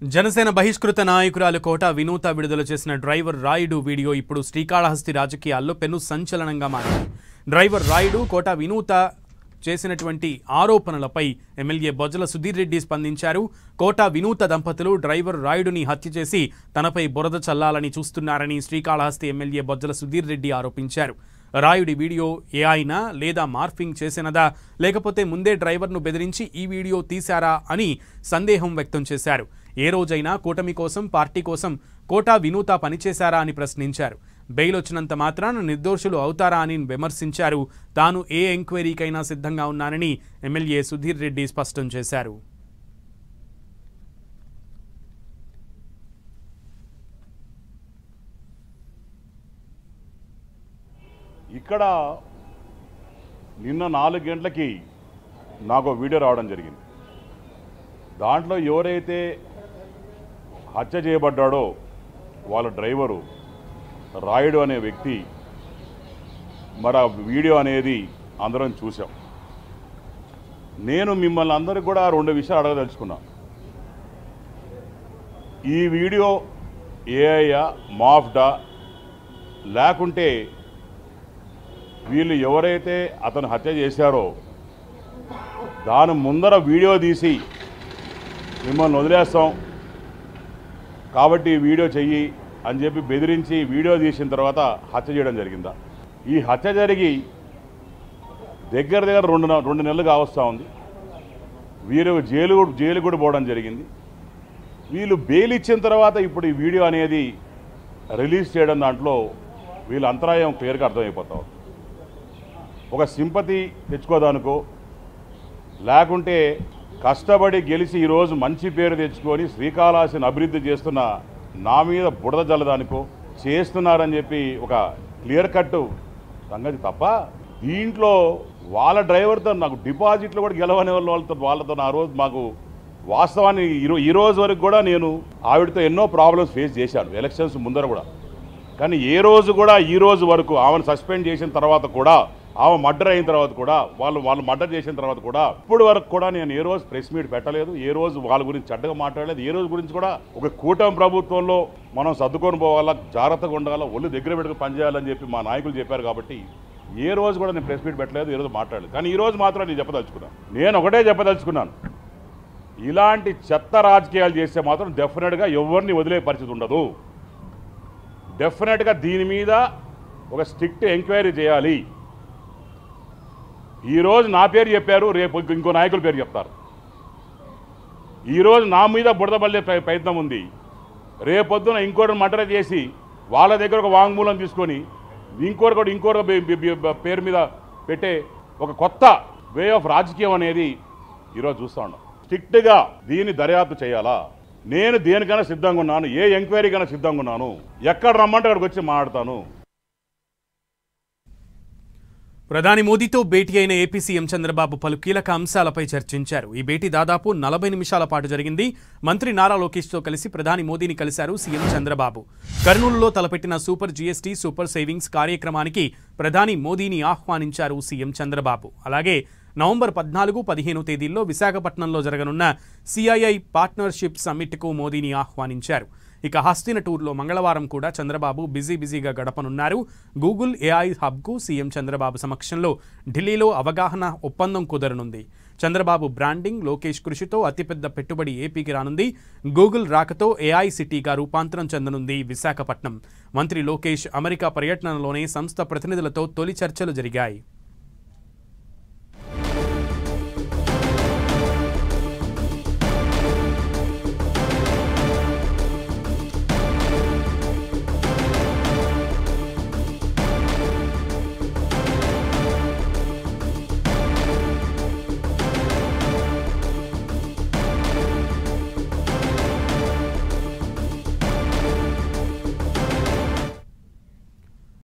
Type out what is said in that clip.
జనసేన బహిష్కృత నాయకురాలు కోట వినూత విడుదల చేసిన డ్రైవర్ రాయుడు వీడియో ఇప్పుడు శ్రీకాళహస్తి రాజకీయాల్లో పెను సంచలనంగా మారింది. డ్రైవర్ రాయుడు కోట వినూత చేసినటువంటి ఆరోపణలపై ఎమ్మెల్యే బొజ్జల సుధీర్ రెడ్డి స్పందించారు. కోట వినూత దంపతులు డ్రైవర్ రాయుడుని హత్య చేసి తనపై బురద చల్లాలని చూస్తున్నారని శ్రీకాళహస్తి ఎమ్మెల్యే బొజ్జల సుధీర్ రెడ్డి ఆరోపించారు. రాయుడి వీడియో ఏఐనా లేదా మార్ఫింగ్ చేసినదా లేకపోతే ముందే డ్రైవర్ను బెదిరించి ఈ వీడియో తీశారా అని సందేహం వ్యక్తం చేశారు. ఏ రోజైనా కూటమి కోసం పార్టీ కోసం కోట వినూత పనిచేశారా అని ప్రశ్నించారు. బెయిల్ వచ్చినంత మాత్రాన నిర్దోషులు అవుతారా అని విమర్శించారు. తాను ఏ ఎంక్వైరీకైనా సిద్ధంగా ఉన్నానని ఎమ్మెల్యే సుధీర్ రెడ్డి స్పష్టం చేశారు. ఇక్కడ నిన్న 4 గంటలకి నాకు వీడియో రావడం జరిగింది. దాంట్లో ఎవరైతే హత్య చేయబడ్డాడో వాళ్ళ డ్రైవరు రాయుడు అనే వ్యక్తి మరి ఆ వీడియో అనేది అందరం చూసాం. నేను మిమ్మల్ని అందరికీ కూడా 2 విషయాలు అడగదలుచుకున్నా. ఈ వీడియో ఏఐయా మాఫ్డా లేకుంటే వీళ్ళు ఎవరైతే అతను హత్య చేశారో దాని ముందర వీడియో తీసి మిమ్మల్ని వదిలేస్తాం కాబట్టి వీడియో చెయ్యి అని చెప్పి బెదిరించి వీడియో తీసిన తర్వాత హత్య చేయడం జరిగిందా? ఈ హత్య జరిగి దగ్గర 2 నెలలు కావస్తూ ఉంది. వీరు జైలు కూడా పోవడం జరిగింది. వీళ్ళు బెయిల్ ఇచ్చిన తర్వాత ఇప్పుడు ఈ వీడియో అనేది రిలీజ్ చేయడం దాంట్లో వీళ్ళ అంతరాయం క్లియర్గా అర్థమైపోతాం. ఒక సింపతి తెచ్చుకోదానికో లేకుంటే కష్టపడి గెలిచి ఈరోజు మంచి పేరు తెచ్చుకొని శ్రీకాళహస్తిని అభివృద్ధి చేస్తున్న నా మీద బుడద జల్లదానికో చేస్తున్నారని చెప్పి ఒక క్లియర్ కట్ సంగతి తప్ప దీంట్లో వాళ్ళ డ్రైవర్తో నాకు డిపాజిట్లు కూడా గెలవని వాళ్ళతో ఆ రోజు మాకు వాస్తవాన్ని ఈ రోజు వరకు కూడా నేను ఆవిడతో ఎన్నో ప్రాబ్లమ్స్ ఫేస్ చేశాను ఎలక్షన్స్ ముందర కూడా. కానీ ఏ రోజు కూడా ఈ రోజు వరకు ఆమెను సస్పెండ్ చేసిన తర్వాత కూడా ఆమె మర్డర్ అయిన తర్వాత కూడా వాళ్ళు మర్డర్ చేసిన తర్వాత కూడా ఇప్పుడు వరకు కూడా నేను ఏ రోజు ప్రెస్ మీట్ పెట్టలేదు. ఏ రోజు వాళ్ళ గురించి చెడ్డగా మాట్లాడలేదు. ఏ రోజు గురించి కూడా ఒక కూటమి ప్రభుత్వంలో మనం సర్దుకొని పోవాలా, జాగ్రత్తగా ఉండాలా, ఒళ్ళు దగ్గర పెట్టుకుని పనిచేయాలని చెప్పి మా నాయకులు చెప్పారు. కాబట్టి ఏ రోజు కూడా నేను ప్రెస్ మీట్ పెట్టలేదు, ఏ రోజు మాట్లాడలేదు. కానీ ఈ రోజు మాత్రం నేను చెప్పదలుచుకున్నాను. నేను ఒకటే చెప్పదలుచుకున్నాను, ఇలాంటి చెత్త రాజకీయాలు చేస్తే మాత్రం డెఫినెట్గా ఎవరిని వదిలే పరిస్థితి ఉండదు. డెఫినెట్గా దీని మీద ఒక స్ట్రిక్ట్ ఎంక్వైరీ చేయాలి. ఈరోజు నా పేరు చెప్పారు, రేపు ఇంకో నాయకుల పేరు చెప్తారు. ఈరోజు నా మీద బుడదబల్లే ప్రయత్నం ఉంది. రేపొద్దున ఇంకోటి మర్డర్ చేసి వాళ్ళ దగ్గర ఒక వాంగ్మూలం తీసుకొని ఇంకోటి పేరు మీద పెట్టే ఒక కొత్త వే ఆఫ్ రాజకీయం అనేది ఈరోజు చూస్తూ ఉన్నాం. స్ట్రిక్ట్గా దీన్ని దర్యాప్తు చేయాలా? నేను దేనికైనా సిద్ధంగా ఉన్నాను, ఏ ఎంక్వైరీకైనా సిద్ధంగా ఉన్నాను. ఎక్కడ రమ్మంటే అక్కడికి వచ్చి మాట్లాడతాను. ప్రధాని మోదీతో భేటీ అయిన ఏపీ సీఎం చంద్రబాబు పలు కీలక అంశాలపై చర్చించారు. ఈ భేటీ దాదాపు 40 నిమిషాల పాటు జరిగింది. మంత్రి నారా లోకేష్తో కలిసి ప్రధాని మోదీని కలిశారు సీఎం చంద్రబాబు. కర్నూలులో తలపెట్టిన సూపర్ జీఎస్టీ సూపర్ సేవింగ్స్ కార్యక్రమానికి ప్రధాని మోదీని ఆహ్వానించారు సీఎం చంద్రబాబు. అలాగే నవంబర్ 14, 15 తేదీల్లో విశాఖపట్నంలో జరగనున్న సిఐఐ పార్ట్నర్షిప్ సమ్మిట్కు మోదీని ఆహ్వానించారు. ఇక హస్తిన టూర్లో మంగళవారం కూడా చంద్రబాబు బిజీగా గడపనున్నారు. గూగుల్ ఏఐ హబ్కు సీఎం చంద్రబాబు సమక్షంలో ఢిల్లీలో అవగాహన ఒప్పందం కుదరనుంది. చంద్రబాబు బ్రాండింగ్, లోకేష్ కృషితో అతిపెద్ద పెట్టుబడి ఏపీకి రానుంది. గూగుల్ రాకతో ఏఐ సిటీగా రూపాంతరం చెందనుంది విశాఖపట్నం. మంత్రి లోకేష్ అమెరికా పర్యటనలోనే సంస్థ ప్రతినిధులతో తొలి చర్చలు జరిగాయి.